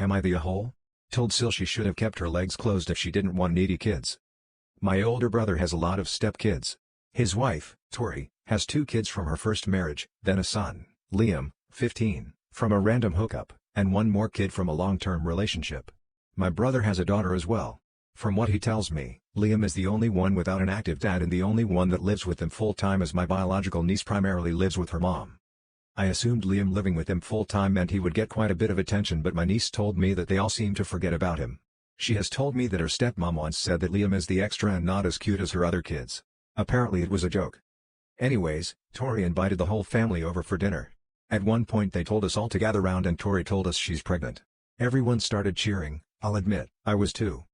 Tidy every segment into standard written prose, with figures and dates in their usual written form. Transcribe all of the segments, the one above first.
Am I the a-hole? Told Sil she should have kept her legs closed if she didn't want needy kids. My older brother has a lot of step-kids. His wife, Tori, has 2 kids from her first marriage, then a son, Liam, 15, from a random hookup, and 1 more kid from a long-term relationship. My brother has a daughter as well. From what he tells me, Liam is the only one without an active dad and the only one that lives with them full-time, as my biological niece primarily lives with her mom. I assumed Liam living with him full-time meant he would get quite a bit of attention, but my niece told me that they all seem to forget about him. She has told me that her stepmom once said that Liam is the extra and not as cute as her other kids. Apparently it was a joke. Anyways, Tori invited the whole family over for dinner. At one point they told us all to gather round and Tori told us she's pregnant. Everyone started cheering. I'll admit, I was too.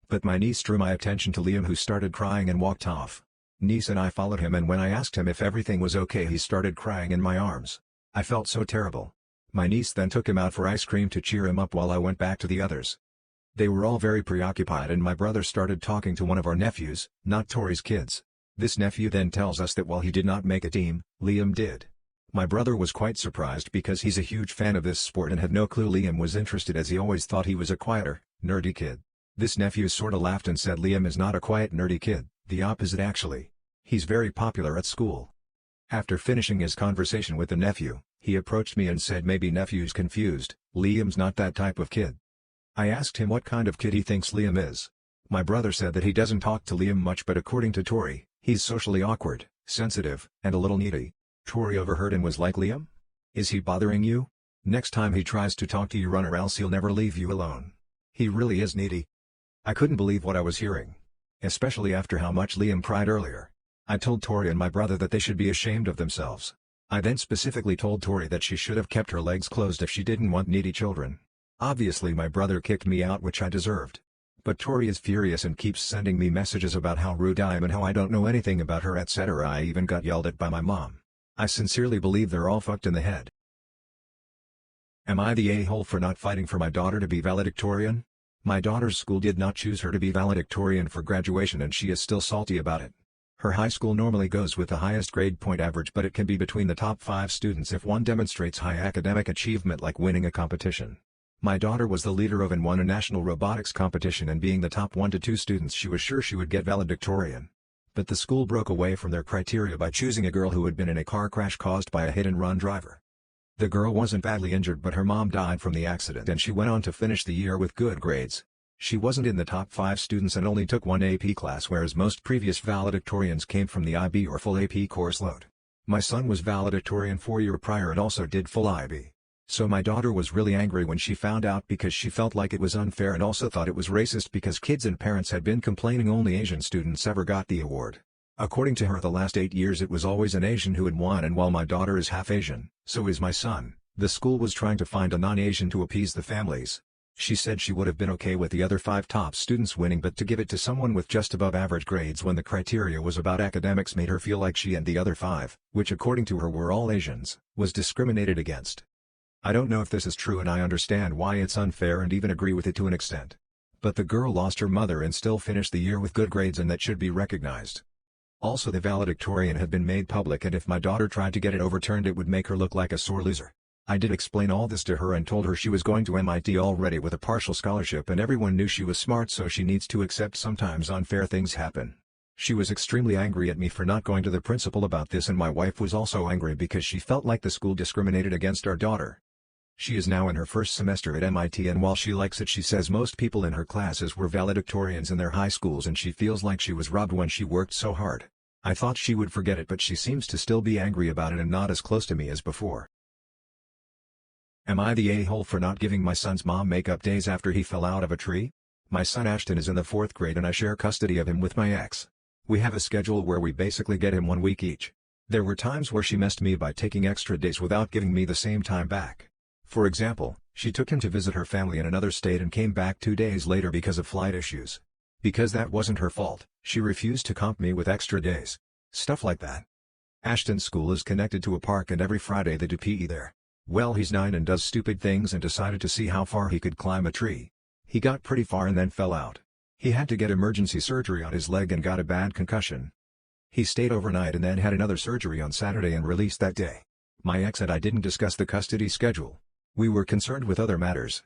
But my niece drew my attention to Liam, who started crying and walked off. Niece and I followed him, and when I asked him if everything was okay he started crying in my arms. I felt so terrible. My niece then took him out for ice cream to cheer him up while I went back to the others. They were all very preoccupied and my brother started talking to one of our nephews, not Tori's kids. This nephew then tells us that while he did not make a team, Liam did. My brother was quite surprised because he's a huge fan of this sport and had no clue Liam was interested, as he always thought he was a quieter, nerdy kid. This nephew sorta laughed and said Liam is not a quiet nerdy kid, the opposite actually. He's very popular at school. After finishing his conversation with the nephew, he approached me and said maybe nephew's confused, Liam's not that type of kid. I asked him what kind of kid he thinks Liam is. My brother said that he doesn't talk to Liam much, but according to Tori, he's socially awkward, sensitive, and a little needy. Tori overheard and was like, Liam? Is he bothering you? Next time he tries to talk to you, run, or else he'll never leave you alone. He really is needy. I couldn't believe what I was hearing. Especially after how much Liam cried earlier. I told Tori and my brother that they should be ashamed of themselves. I then specifically told Tori that she should have kept her legs closed if she didn't want needy children. Obviously my brother kicked me out, which I deserved. But Tori is furious and keeps sending me messages about how rude I am and how I don't know anything about her, etc. I even got yelled at by my mom. I sincerely believe they're all fucked in the head. Am I the a-hole for not fighting for my daughter to be valedictorian? My daughter's school did not choose her to be valedictorian for graduation and she is still salty about it. Her high school normally goes with the highest grade point average, but it can be between the top 5 students if one demonstrates high academic achievement like winning a competition. My daughter was the leader of and won a national robotics competition, and being the top 1 to 2 students she was sure she would get valedictorian. But the school broke away from their criteria by choosing a girl who had been in a car crash caused by a hit-and-run driver. The girl wasn't badly injured, but her mom died from the accident and she went on to finish the year with good grades. She wasn't in the top 5 students and only took 1 AP class, whereas most previous valedictorians came from the IB or full AP course load. My son was valedictorian 4 years prior and also did full IB. So my daughter was really angry when she found out, because she felt like it was unfair and also thought it was racist because kids and parents had been complaining only Asian students ever got the award. According to her, the last 8 years it was always an Asian who had won, and while my daughter is half Asian, so is my son, the school was trying to find a non-Asian to appease the families. She said she would have been okay with the other 5 top students winning, but to give it to someone with just above average grades when the criteria was about academics made her feel like she and the other 5, which according to her were all Asians, was discriminated against. I don't know if this is true and I understand why it's unfair and even agree with it to an extent. But the girl lost her mother and still finished the year with good grades, and that should be recognized. Also, the valedictorian had been made public, and if my daughter tried to get it overturned it would make her look like a sore loser. I did explain all this to her and told her she was going to MIT already with a partial scholarship and everyone knew she was smart, so she needs to accept sometimes unfair things happen. She was extremely angry at me for not going to the principal about this, and my wife was also angry because she felt like the school discriminated against our daughter. She is now in her first semester at MIT, and while she likes it, she says most people in her classes were valedictorians in their high schools and she feels like she was robbed when she worked so hard. I thought she would forget it, but she seems to still be angry about it and not as close to me as before. Am I the a-hole for not giving my son's mom makeup days after he fell out of a tree? My son Ashton is in the 4th grade and I share custody of him with my ex. We have a schedule where we basically get him 1 week each. There were times where she messed me by taking extra days without giving me the same time back. For example, she took him to visit her family in another state and came back 2 days later because of flight issues. Because that wasn't her fault, she refused to comp me with extra days. Stuff like that. Ashton's school is connected to a park and every Friday they do PE there. Well, he's 9 and does stupid things and decided to see how far he could climb a tree. He got pretty far and then fell out. He had to get emergency surgery on his leg and got a bad concussion. He stayed overnight and then had another surgery on Saturday and released that day. My ex and I didn't discuss the custody schedule. We were concerned with other matters.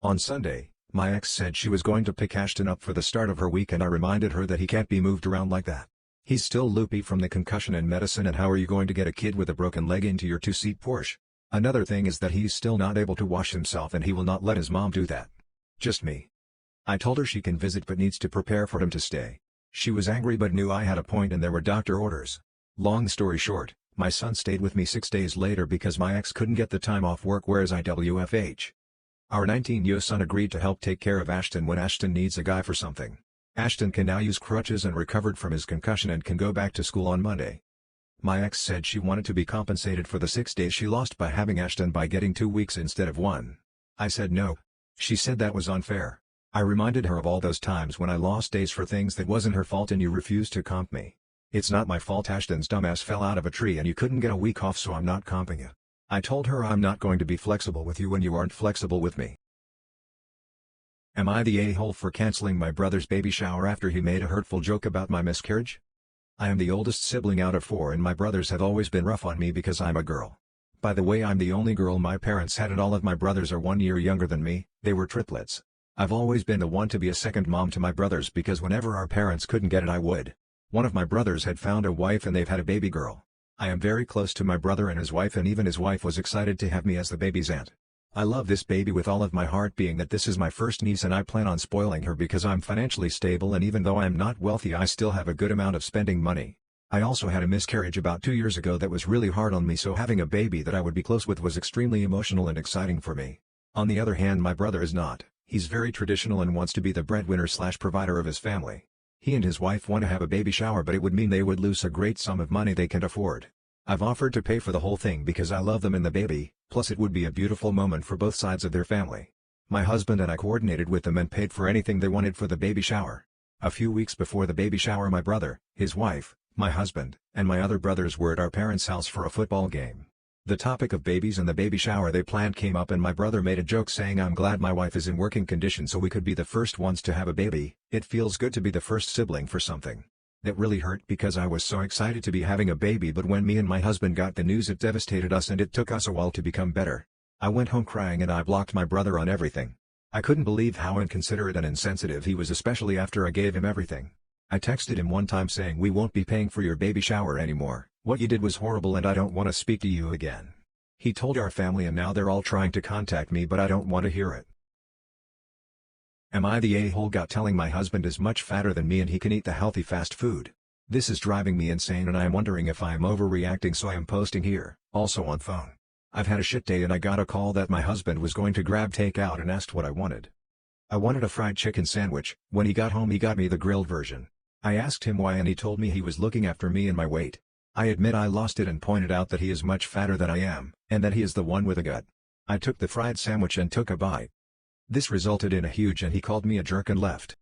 On Sunday, my ex said she was going to pick Ashton up for the start of her week and I reminded her that he can't be moved around like that. He's still loopy from the concussion and medicine, and how are you going to get a kid with a broken leg into your two-seat Porsche? Another thing is that he's still not able to wash himself and he will not let his mom do that. Just me. I told her she can visit but needs to prepare for him to stay. She was angry but knew I had a point and there were doctor orders. Long story short, my son stayed with me 6 days later because my ex couldn't get the time off work, whereas IWFH. Our 19-year son agreed to help take care of Ashton when Ashton needs a guy for something. Ashton can now use crutches and recovered from his concussion and can go back to school on Monday. My ex said she wanted to be compensated for the 6 days she lost by having Ashton by getting 2 weeks instead of 1. I said no. She said that was unfair. I reminded her of all those times when I lost days for things that wasn't her fault and you refused to comp me. It's not my fault Ashton's dumbass fell out of a tree and you couldn't get a week off, so I'm not comping you. I told her I'm not going to be flexible with you when you aren't flexible with me. Am I the a-hole for canceling my brother's baby shower after he made a hurtful joke about my miscarriage? I am the oldest sibling out of 4 and my brothers have always been rough on me because I'm a girl. By the way, I'm the only girl my parents had and all of my brothers are 1 year younger than me. They were triplets. I've always been the one to be a second mom to my brothers because whenever our parents couldn't get it I would. One of my brothers had found a wife and they've had a baby girl. I am very close to my brother and his wife, and even his wife was excited to have me as the baby's aunt. I love this baby with all of my heart, being that this is my first niece and I plan on spoiling her because I'm financially stable, and even though I am not wealthy I still have a good amount of spending money. I also had a miscarriage about 2 years ago that was really hard on me, so having a baby that I would be close with was extremely emotional and exciting for me. On the other hand, my brother is not. He's very traditional and wants to be the breadwinner/provider of his family. He and his wife want to have a baby shower, but it would mean they would lose a great sum of money they can't afford. I've offered to pay for the whole thing because I love them and the baby, plus it would be a beautiful moment for both sides of their family. My husband and I coordinated with them and paid for anything they wanted for the baby shower. A few weeks before the baby shower, my brother, his wife, my husband, and my other brothers were at our parents' house for a football game. The topic of babies and the baby shower they planned came up, and my brother made a joke saying, "I'm glad my wife is in working condition so we could be the first ones to have a baby. It feels good to be the first sibling for something." That really hurt because I was so excited to be having a baby, but when me and my husband got the news it devastated us and it took us a while to become better. I went home crying and I blocked my brother on everything. I couldn't believe how inconsiderate and insensitive he was, especially after I gave him everything. I texted him one time saying, "We won't be paying for your baby shower anymore. What you did was horrible and I don't want to speak to you again." He told our family and now they're all trying to contact me, but I don't want to hear it. Am I the a-hole got telling my husband is much fatter than me and he can eat the healthy fast food? This is driving me insane and I am wondering if I am overreacting, so I am posting here. Also on phone. I've had a shit day and I got a call that my husband was going to grab takeout and asked what I wanted. I wanted a fried chicken sandwich. When he got home he got me the grilled version. I asked him why and he told me he was looking after me and my weight. I admit I lost it and pointed out that he is much fatter than I am, and that he is the one with a gut. I took the fried sandwich and took a bite. This resulted in a huge and he called me a jerk and left.